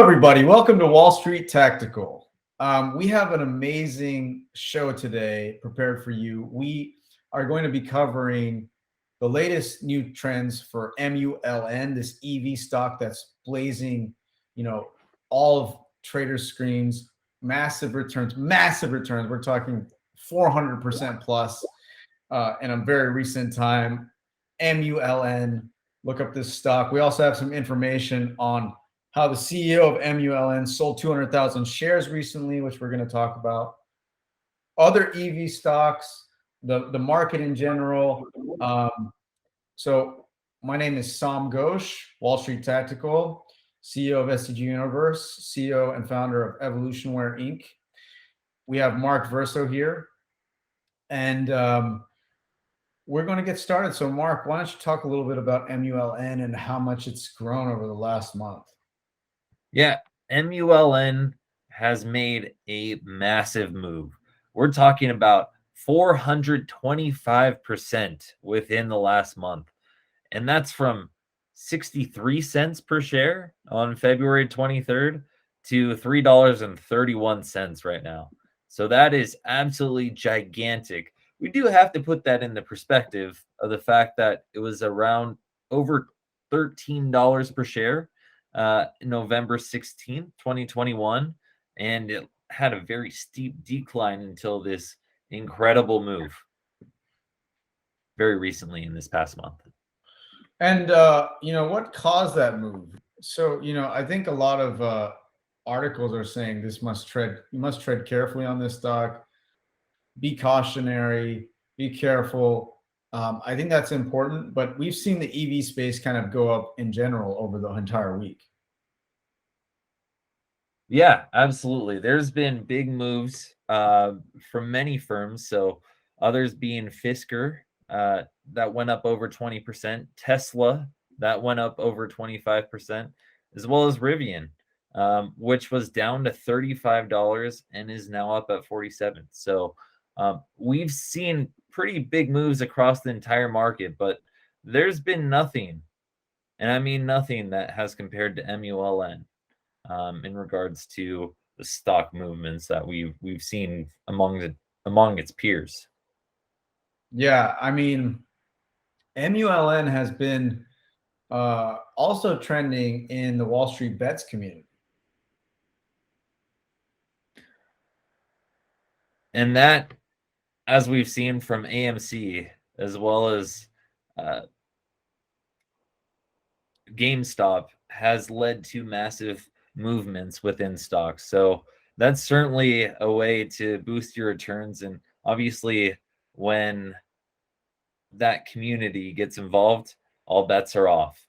everybody. Welcome to Wall Street Tactical. We have an amazing show today prepared for you. We are going to be covering the latest new trends for MULN, this EV stock that's blazing, all of traders' screens, massive returns. We're talking 400% plus in a very recent time. MULN, look up this stock. We also have some information on how the CEO of MULN sold 200,000 shares recently, which we're going to talk about. Other EV stocks, the market in general. So my name is Sam Ghosh, Wall Street Tactical, CEO of SCG Universe, CEO and founder of Evolutionware Inc. We have Mark Verso here, and we're going to get started. So Mark, why don't you talk a little bit about MULN and how much it's grown over the last month? Yeah, MULN has made a massive move. We're talking about 425% within the last month. And that's from 63 cents per share on February 23rd to $3.31 right now. So that is absolutely gigantic. We do have to put that in the perspective of the fact that it was around over $13 per share November 16th, 2021, and it had a very steep decline until this incredible move very recently in this past month. And what caused that move? So I think a lot of articles are saying you must tread carefully on this stock, be cautionary, be careful. I think that's important, but we've seen the EV space kind of go up in general over the entire week. Yeah, absolutely. There's been big moves from many firms. So others being Fisker, that went up over 20%, Tesla, that went up over 25%, as well as Rivian, which was down to $35 and is now up at 47. So we've seen pretty big moves across the entire market, but there's been nothing, and I mean nothing, that has compared to MULN. In regards to the stock movements that we've seen among its peers. Yeah, I mean, MULN has been also trending in the Wall Street Bets community. And that, as we've seen from AMC, as well as GameStop, has led to massive movements within stocks. So that's certainly a way to boost your returns. And obviously, when that community gets involved, all bets are off,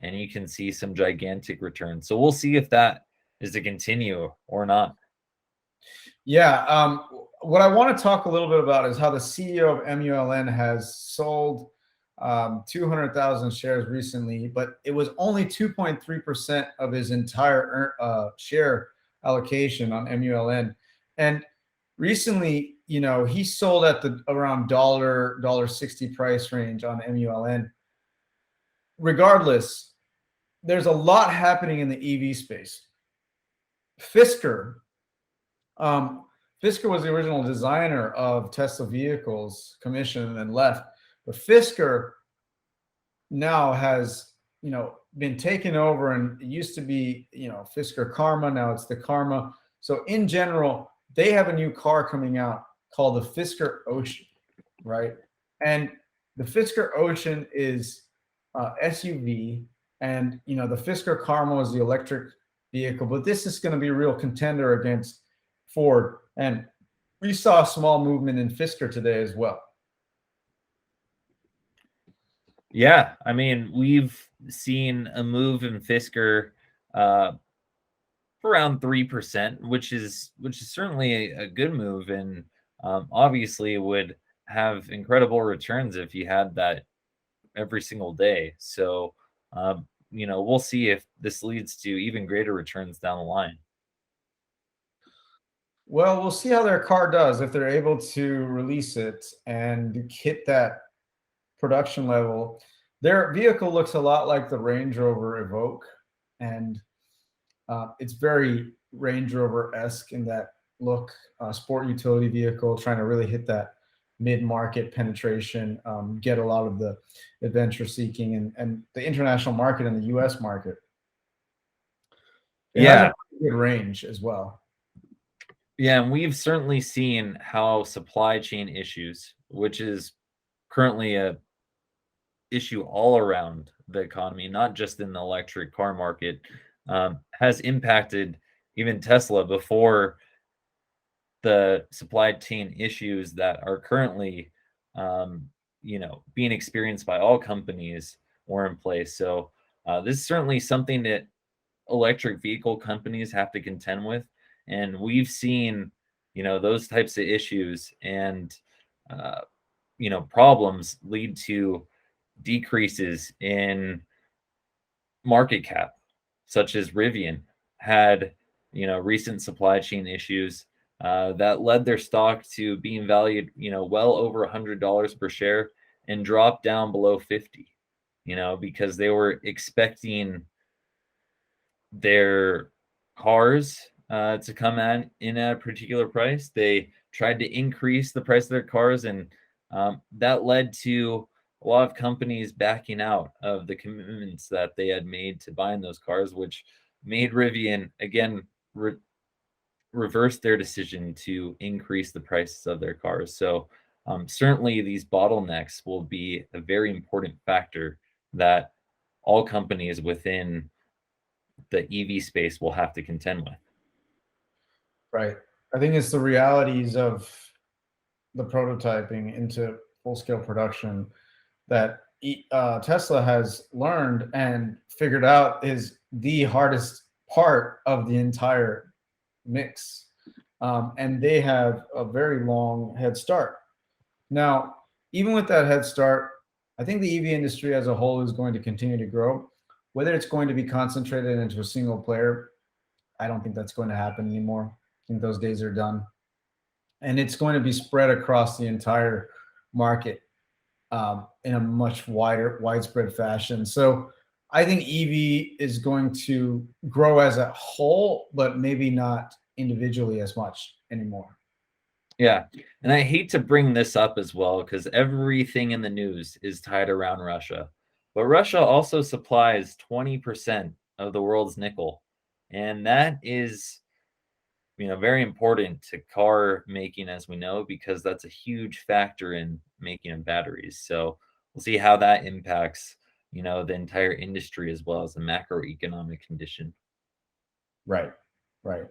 and you can see some gigantic returns. So we'll see if that is to continue or not. Yeah. What I want to talk a little bit about is how the CEO of MULN has sold 200,000 shares recently, but it was only 2.3% of his entire share allocation on MULN. And recently, he sold at the around $1.60 price range on MULN. Regardless, there's a lot happening in the EV space. Fisker was the original designer of Tesla vehicles, commissioned and then left. But Fisker now has, been taken over, and it used to be, Fisker Karma. Now it's the Karma. So in general, they have a new car coming out called the Fisker Ocean, right? And the Fisker Ocean is SUV, and the Fisker Karma is the electric vehicle. But this is going to be a real contender against Ford, and we saw a small movement in Fisker today as well. Yeah, I mean, we've seen a move in Fisker for around 3%, which is certainly a good move, and obviously would have incredible returns if you had that every single day. So we'll see if this leads to even greater returns down the line. Well, we'll see how their car does if they're able to release it and hit that production level. Their vehicle looks a lot like the Range Rover Evoque, and It's very Range Rover-esque in that look, sport utility vehicle, trying to really hit that mid-market penetration, get a lot of the adventure seeking and the international market and the US market. It has a Yeah. pretty good range as well. Yeah, and we've certainly seen how supply chain issues, which is currently a issue all around the economy, not just in the electric car market, has impacted even Tesla before the supply chain issues that are currently, um, being experienced by all companies were in place. So this is certainly something that electric vehicle companies have to contend with, and we've seen, those types of issues and uh, problems lead to decreases in market cap, such as Rivian had, recent supply chain issues that led their stock to being valued, well over $100 per share and dropped down below 50, because they were expecting their cars to come in at a particular price. They tried to increase the price of their cars, and that led to a lot of companies backing out of the commitments that they had made to buying those cars, which made Rivian again reverse their decision to increase the prices of their cars. So certainly these bottlenecks will be a very important factor that all companies within the EV space will have to contend with. Right. I think it's the realities of the prototyping into full scale production that Tesla has learned and figured out is the hardest part of the entire mix. And they have a very long head start. Now, even with that head start, I think the EV industry as a whole is going to continue to grow. Whether it's going to be concentrated into a single player, I don't think that's going to happen anymore. I think those days are done. And it's going to be spread across the entire market in a much widespread fashion. So I think EV is going to grow as a whole, but maybe not individually as much anymore. Yeah. And I hate to bring this up as well because everything in the news is tied around Russia. But Russia also supplies 20% of the world's nickel. And that is, very important to car making, as we know, because that's a huge factor in making of batteries. So we'll see how that impacts, the entire industry as well as the macroeconomic condition. Right. Right.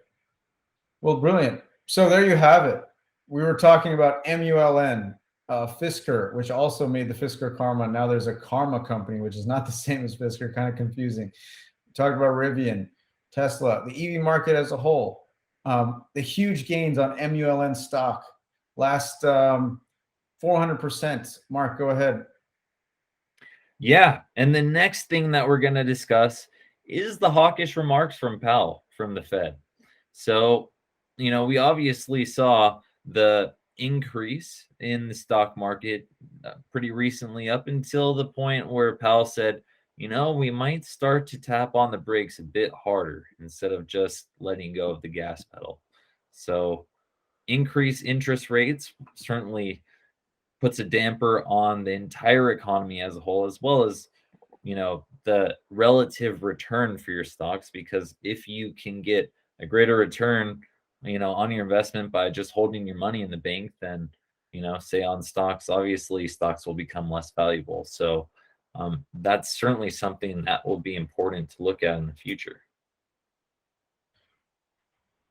Well, brilliant. So there you have it. We were talking about Muln, Fisker, which also made the Fisker Karma. Now there's a Karma company, which is not the same as Fisker, kind of confusing. We talked about Rivian, Tesla, the EV market as a whole, the huge gains on Muln stock, last 400%. Mark, go ahead. Yeah. And the next thing that we're going to discuss is the hawkish remarks from Powell from the Fed. So, we obviously saw the increase in the stock market pretty recently up until the point where Powell said, we might start to tap on the brakes a bit harder instead of just letting go of the gas pedal. So, increase interest rates certainly puts a damper on the entire economy as a whole, as well as, the relative return for your stocks. Because if you can get a greater return, on your investment by just holding your money in the bank, then, say on stocks, obviously stocks will become less valuable. So that's certainly something that will be important to look at in the future.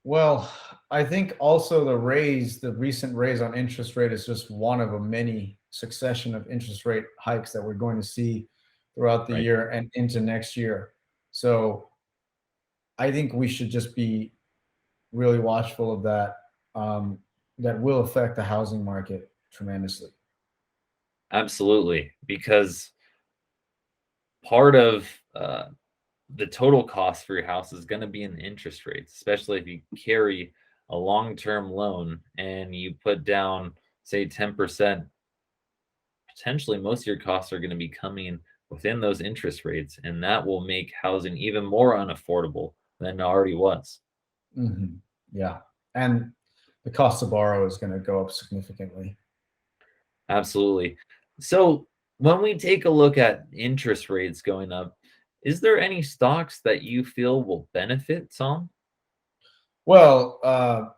Well, I think also the recent raise on interest rate is just one of a many succession of interest rate hikes that we're going to see throughout the Right. year and into next year. So I think we should just be really watchful of that. That will affect the housing market tremendously. Absolutely. Because part of the total cost for your house is going to be in the interest rates, especially if you carry a long-term loan and you put down, say, 10%. Potentially most of your costs are going to be coming within those interest rates, and that will make housing even more unaffordable than it already was. Yeah. And the cost to borrow is going to go up significantly. Absolutely. So when we take a look at interest rates going up, is there any stocks that you feel will benefit some? Well,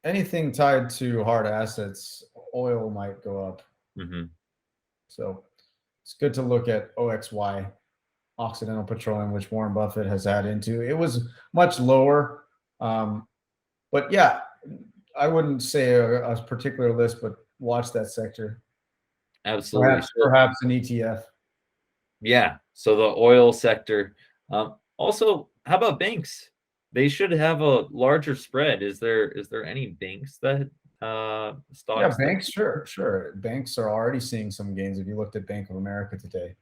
anything tied to hard assets, oil might go up. Hmm. So it's good to look at OXY, Occidental Petroleum, which Warren Buffett has had into. It was much lower. Um, but yeah, I wouldn't say a particular list, but watch that sector. Absolutely. Perhaps an ETF. Yeah. So the oil sector. Also, how about banks? They should have a larger spread. Is there any banks that Yeah, stocks that? banks, sure, sure. Banks are already seeing some gains. If you looked at Bank of America today,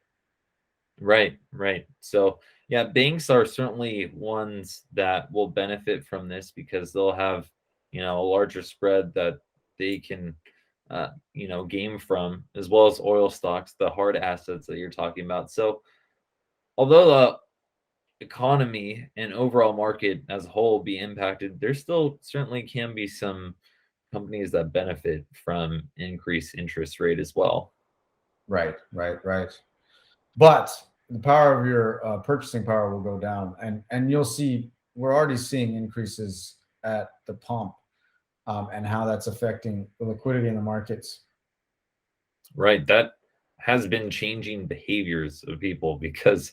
Right, right. So yeah, banks are certainly ones that will benefit from this because they'll have, a larger spread that they can game from, as well as oil stocks, the hard assets that you're talking about. So although the economy and overall market as a whole be impacted, there still certainly can be some companies that benefit from increased interest rate as well. right, right, right. But the power of your purchasing power will go down, and you'll see we're already seeing increases at the pump, and how that's affecting the liquidity in the markets. Right. That has been changing behaviors of people because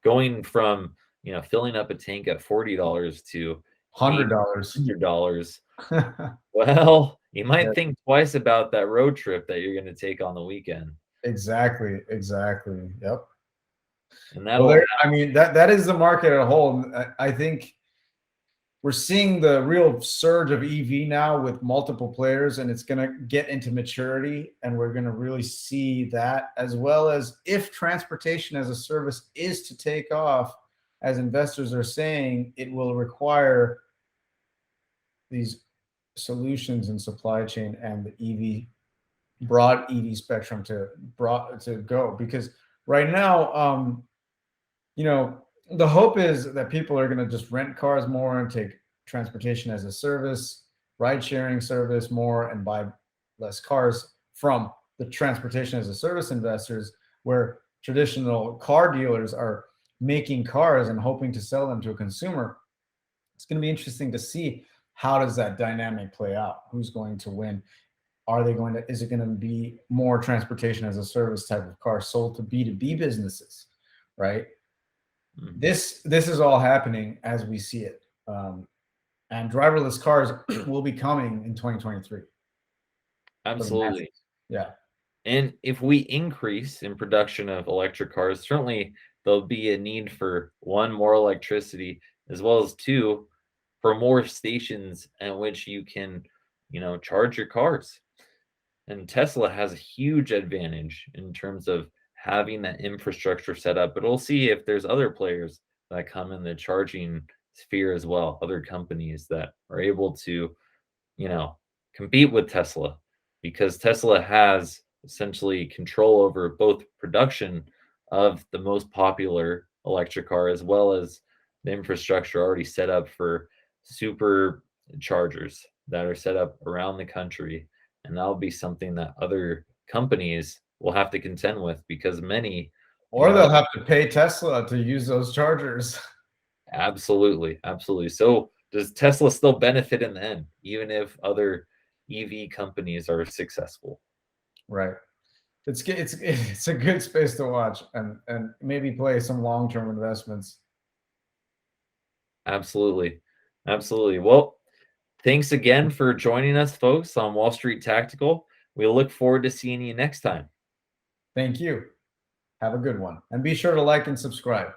going from, filling up a tank at $40 to $100. $800, well, you Yeah, might think twice about that road trip that you're going to take on the weekend. exactly, exactly. Yep. And Well, that'll there. I mean, that is the market at a whole. I think we're seeing the real surge of EV now with multiple players, and it's going to get into maturity, and we're going to really see that, as well as if transportation as a service is to take off, as investors are saying, it will require these solutions in supply chain and the broad EV spectrum to go, because right now, you know, the hope is that people are going to just rent cars more and take transportation as a service, ride sharing service more, and buy less cars from the transportation as a service investors, where traditional car dealers are making cars and hoping to sell them to a consumer. It's going to be interesting to see how does that dynamic play out. Who's going to win? Is it going to be more transportation as a service type of car sold to B2B businesses, right? Mhm. This is all happening as we see it, and driverless cars will be coming in 2023 for the Absolutely. masses. Yeah, And if we increase in production of electric cars, certainly there'll be a need for one, more electricity, as well as two, for more stations at which you can, charge your cars. And Tesla has a huge advantage in terms of having that infrastructure set up, but we'll see if there's other players that come in the charging sphere as well, other companies that are able to, you know, compete with Tesla because Tesla has essentially control over both production of the most popular electric car as well as the infrastructure already set up for super chargers that are set up around the country. And that'll be something that other companies will have to contend with because many or want they'll have to pay Tesla to use those chargers. absolutely, absolutely. So does Tesla still benefit in the end, even if other EV companies are successful? Right. It's a good space to watch, and maybe play some long-term investments. Absolutely. Absolutely. Well, thanks again for joining us, folks, on Wall Street Tactical. We look forward to seeing you next time. Thank you. Have a good one, and be sure to like and subscribe.